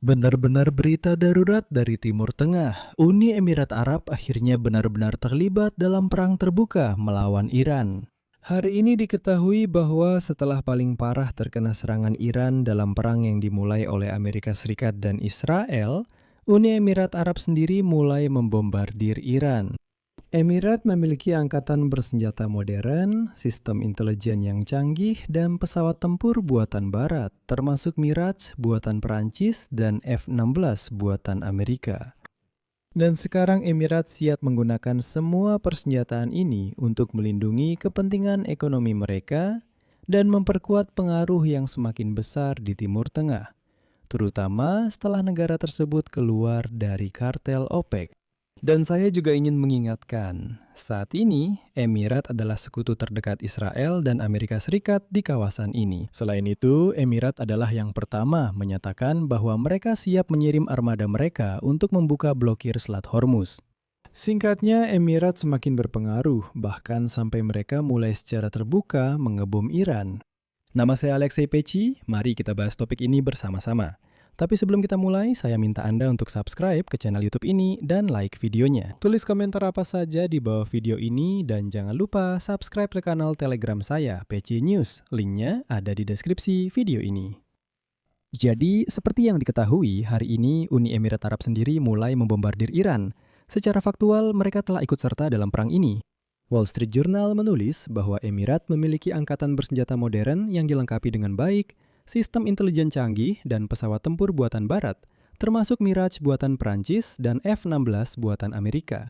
Benar-benar berita darurat dari Timur Tengah. Uni Emirat Arab akhirnya benar-benar terlibat dalam perang terbuka melawan Iran. Hari ini diketahui bahwa setelah paling parah terkena serangan Iran dalam perang yang dimulai oleh Amerika Serikat dan Israel, Uni Emirat Arab sendiri mulai membombardir Iran. Emirat memiliki angkatan bersenjata modern, sistem intelijen yang canggih, dan pesawat tempur buatan Barat, termasuk Mirage buatan Perancis dan F-16 buatan Amerika. Dan sekarang Emirat siap menggunakan semua persenjataan ini untuk melindungi kepentingan ekonomi mereka dan memperkuat pengaruh yang semakin besar di Timur Tengah, terutama setelah negara tersebut keluar dari kartel OPEC. Dan saya juga ingin mengingatkan, saat ini Emirat adalah sekutu terdekat Israel dan Amerika Serikat di kawasan ini. Selain itu, Emirat adalah yang pertama menyatakan bahwa mereka siap mengirim armada mereka untuk membuka blokir Selat Hormuz. Singkatnya, Emirat semakin berpengaruh, bahkan sampai mereka mulai secara terbuka mengebom Iran. Nama saya Alexei Peci, mari kita bahas topik ini bersama-sama. Tapi sebelum kita mulai, saya minta Anda untuk subscribe ke channel YouTube ini dan like videonya. Tulis komentar apa saja di bawah video ini dan jangan lupa subscribe ke kanal Telegram saya, PC News. Linknya ada di deskripsi video ini. Jadi, seperti yang diketahui, hari ini Uni Emirat Arab sendiri mulai membombardir Iran. Secara faktual, mereka telah ikut serta dalam perang ini. Wall Street Journal menulis bahwa Emirat memiliki angkatan bersenjata modern yang dilengkapi dengan baik, sistem intelijen canggih, dan pesawat tempur buatan Barat, termasuk Mirage buatan Perancis dan F-16 buatan Amerika.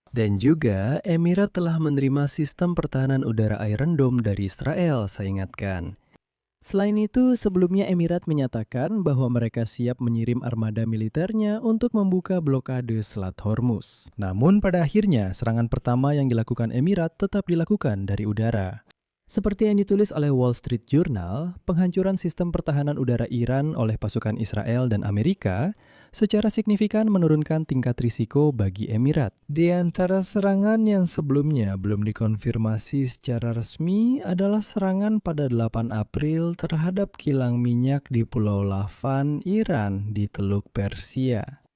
Dan juga, Emirat telah menerima sistem pertahanan udara Iron Dome dari Israel, saya ingatkan. Selain itu, sebelumnya Emirat menyatakan bahwa mereka siap mengirim armada militernya untuk membuka blokade Selat Hormuz. Namun pada akhirnya, serangan pertama yang dilakukan Emirat tetap dilakukan dari udara. Seperti yang ditulis oleh Wall Street Journal, penghancuran sistem pertahanan udara Iran oleh pasukan Israel dan Amerika secara signifikan menurunkan tingkat risiko bagi Emirat. Di antara serangan yang sebelumnya belum dikonfirmasi secara resmi adalah serangan pada 8 April terhadap kilang minyak di Pulau Lavan, Iran di Teluk Persia.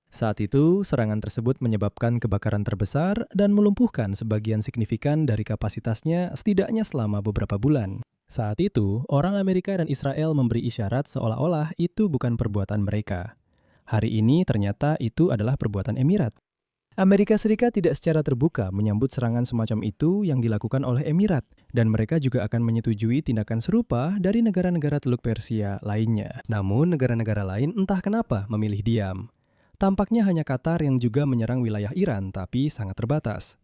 Saat itu, serangan tersebut menyebabkan kebakaran terbesar dan melumpuhkan sebagian signifikan dari kapasitasnya setidaknya selama beberapa bulan. Saat itu, orang Amerika dan Israel memberi isyarat seolah-olah itu bukan perbuatan mereka. Hari ini ternyata itu adalah perbuatan Emirat. Amerika Serikat tidak secara terbuka menyambut serangan semacam itu yang dilakukan oleh Emirat, dan mereka juga akan menyetujui tindakan serupa dari negara-negara Teluk Persia lainnya. Namun, negara-negara lain entah kenapa memilih diam. Tampaknya hanya Qatar yang juga menyerang wilayah Iran, tapi sangat terbatas.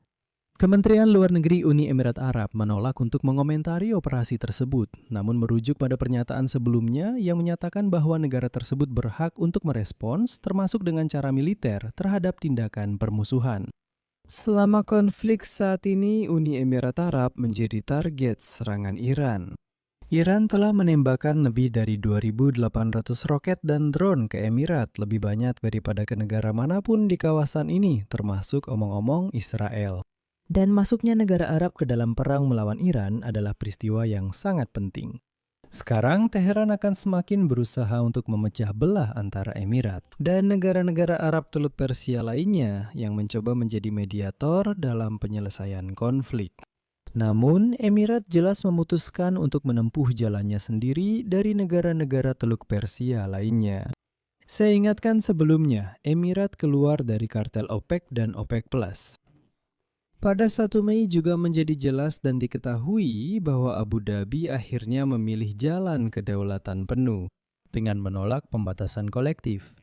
Kementerian Luar Negeri Uni Emirat Arab menolak untuk mengomentari operasi tersebut, namun merujuk pada pernyataan sebelumnya yang menyatakan bahwa negara tersebut berhak untuk merespons, termasuk dengan cara militer, terhadap tindakan permusuhan. Selama konflik saat ini, Uni Emirat Arab menjadi target serangan Iran. Iran telah menembakkan lebih dari 2.800 roket dan drone ke Emirat, lebih banyak daripada ke negara manapun di kawasan ini, termasuk omong-omong Israel. Dan masuknya negara Arab ke dalam perang melawan Iran adalah peristiwa yang sangat penting. Sekarang Teheran akan semakin berusaha untuk memecah belah antara Emirat dan negara-negara Arab Teluk Persia lainnya yang mencoba menjadi mediator dalam penyelesaian konflik. Namun, Emirat jelas memutuskan untuk menempuh jalannya sendiri dari negara-negara Teluk Persia lainnya. Saya ingatkan sebelumnya, Emirat keluar dari kartel OPEC dan OPEC+. Pada 1 Mei juga menjadi jelas dan diketahui bahwa Abu Dhabi akhirnya memilih jalan kedaulatan penuh dengan menolak pembatasan kolektif.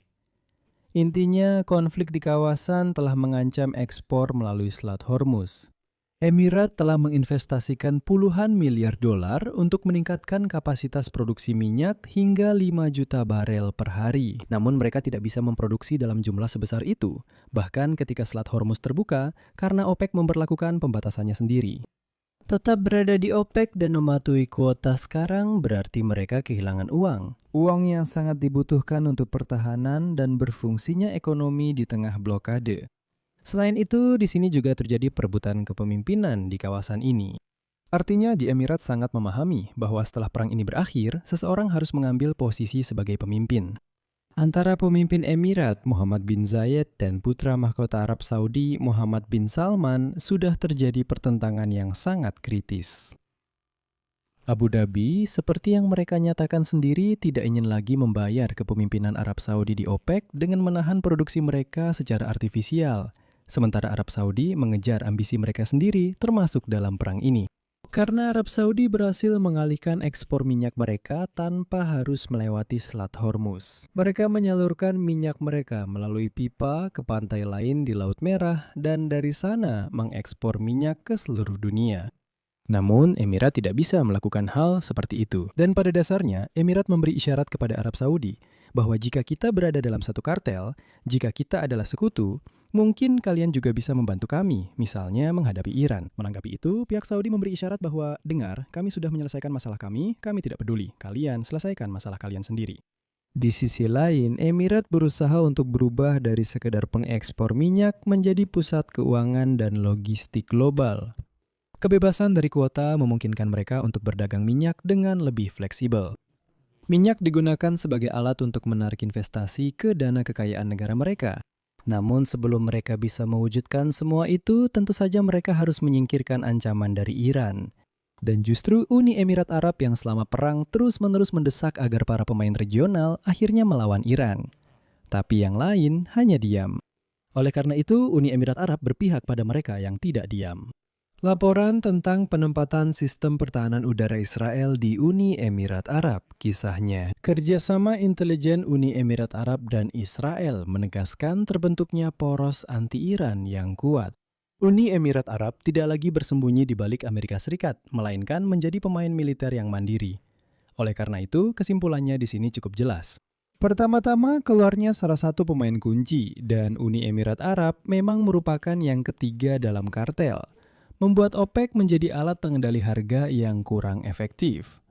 Intinya, konflik di kawasan telah mengancam ekspor melalui Selat Hormuz. Emirat telah menginvestasikan puluhan miliar dolar untuk meningkatkan kapasitas produksi minyak hingga 5 juta barel per hari. Namun mereka tidak bisa memproduksi dalam jumlah sebesar itu, bahkan ketika Selat Hormuz terbuka karena OPEC memberlakukan pembatasannya sendiri. Tetap berada di OPEC dan mematuhi kuota sekarang berarti mereka kehilangan uang. Uang yang sangat dibutuhkan untuk pertahanan dan berfungsinya ekonomi di tengah blokade. Selain itu, di sini juga terjadi perebutan kepemimpinan di kawasan ini. Artinya di Emirat sangat memahami bahwa setelah perang ini berakhir, seseorang harus mengambil posisi sebagai pemimpin. Antara pemimpin Emirat Muhammad bin Zayed dan putra mahkota Arab Saudi Muhammad bin Salman sudah terjadi pertentangan yang sangat kritis. Abu Dhabi, seperti yang mereka nyatakan sendiri, tidak ingin lagi membayar kepemimpinan Arab Saudi di OPEC dengan menahan produksi mereka secara artifisial, sementara Arab Saudi mengejar ambisi mereka sendiri termasuk dalam perang ini. Karena Arab Saudi berhasil mengalihkan ekspor minyak mereka tanpa harus melewati Selat Hormuz. Mereka menyalurkan minyak mereka melalui pipa ke pantai lain di Laut Merah dan dari sana mengekspor minyak ke seluruh dunia. Namun, Emirat tidak bisa melakukan hal seperti itu. Dan pada dasarnya, Emirat memberi isyarat kepada Arab Saudi bahwa jika kita berada dalam satu kartel, jika kita adalah sekutu, mungkin kalian juga bisa membantu kami, misalnya menghadapi Iran. Menanggapi itu, pihak Saudi memberi isyarat bahwa, dengar, kami sudah menyelesaikan masalah kami tidak peduli. Kalian selesaikan masalah kalian sendiri. Di sisi lain, Emirat berusaha untuk berubah dari sekedar pengekspor minyak menjadi pusat keuangan dan logistik global. Kebebasan dari kuota memungkinkan mereka untuk berdagang minyak dengan lebih fleksibel. Minyak digunakan sebagai alat untuk menarik investasi ke dana kekayaan negara mereka. Namun sebelum mereka bisa mewujudkan semua itu, tentu saja mereka harus menyingkirkan ancaman dari Iran. Dan justru Uni Emirat Arab yang selama perang terus-menerus mendesak agar para pemain regional akhirnya melawan Iran. Tapi yang lain hanya diam. Oleh karena itu, Uni Emirat Arab berpihak pada mereka yang tidak diam. Laporan tentang penempatan sistem pertahanan udara Israel di Uni Emirat Arab. Kisahnya, kerjasama intelijen Uni Emirat Arab dan Israel menegaskan terbentuknya poros anti-Iran yang kuat. Uni Emirat Arab tidak lagi bersembunyi di balik Amerika Serikat, melainkan menjadi pemain militer yang mandiri. Oleh karena itu, kesimpulannya di sini cukup jelas. Pertama-tama, keluarnya salah satu pemain kunci, dan Uni Emirat Arab memang merupakan yang ketiga dalam kartel, membuat OPEC menjadi alat pengendali harga yang kurang efektif.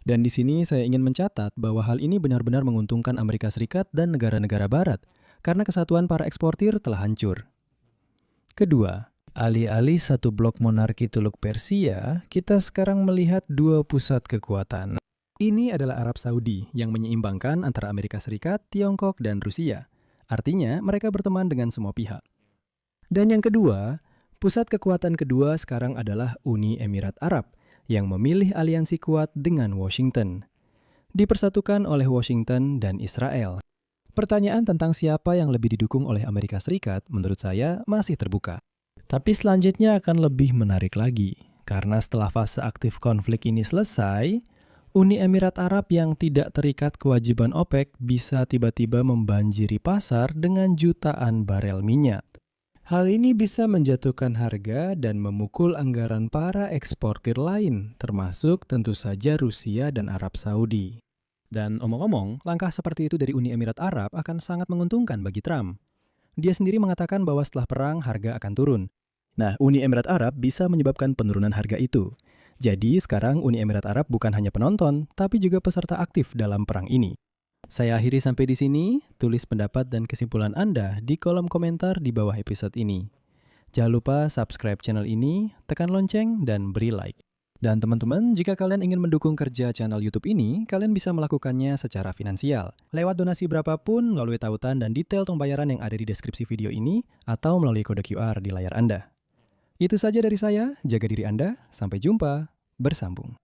Dan di sini saya ingin mencatat bahwa hal ini benar-benar menguntungkan Amerika Serikat dan negara-negara Barat, karena kesatuan para eksportir telah hancur. Kedua, alih-alih satu blok monarki Teluk Persia, kita sekarang melihat dua pusat kekuatan. Ini adalah Arab Saudi yang menyeimbangkan antara Amerika Serikat, Tiongkok, dan Rusia. Artinya, mereka berteman dengan semua pihak. Dan yang kedua, pusat kekuatan kedua sekarang adalah Uni Emirat Arab yang memilih aliansi kuat dengan Washington. Dipersatukan oleh Washington dan Israel. Pertanyaan tentang siapa yang lebih didukung oleh Amerika Serikat menurut saya masih terbuka. Tapi selanjutnya akan lebih menarik lagi. Karena setelah fase aktif konflik ini selesai, Uni Emirat Arab yang tidak terikat kewajiban OPEC bisa tiba-tiba membanjiri pasar dengan jutaan barel minyak. Hal ini bisa menjatuhkan harga dan memukul anggaran para eksportir lain, termasuk tentu saja Rusia dan Arab Saudi. Dan omong-omong, langkah seperti itu dari Uni Emirat Arab akan sangat menguntungkan bagi Trump. Dia sendiri mengatakan bahwa setelah perang harga akan turun. Nah, Uni Emirat Arab bisa menyebabkan penurunan harga itu. Jadi sekarang Uni Emirat Arab bukan hanya penonton, tapi juga peserta aktif dalam perang ini. Saya akhiri sampai di sini. Tulis pendapat dan kesimpulan Anda di kolom komentar di bawah episode ini. Jangan lupa subscribe channel ini, tekan lonceng, dan beri like. Dan teman-teman, jika kalian ingin mendukung kerja channel YouTube ini, kalian bisa melakukannya secara finansial. Lewat donasi berapapun, melalui tautan dan detail pembayaran yang ada di deskripsi video ini, atau melalui kode QR di layar Anda. Itu saja dari saya, jaga diri Anda, sampai jumpa, bersambung.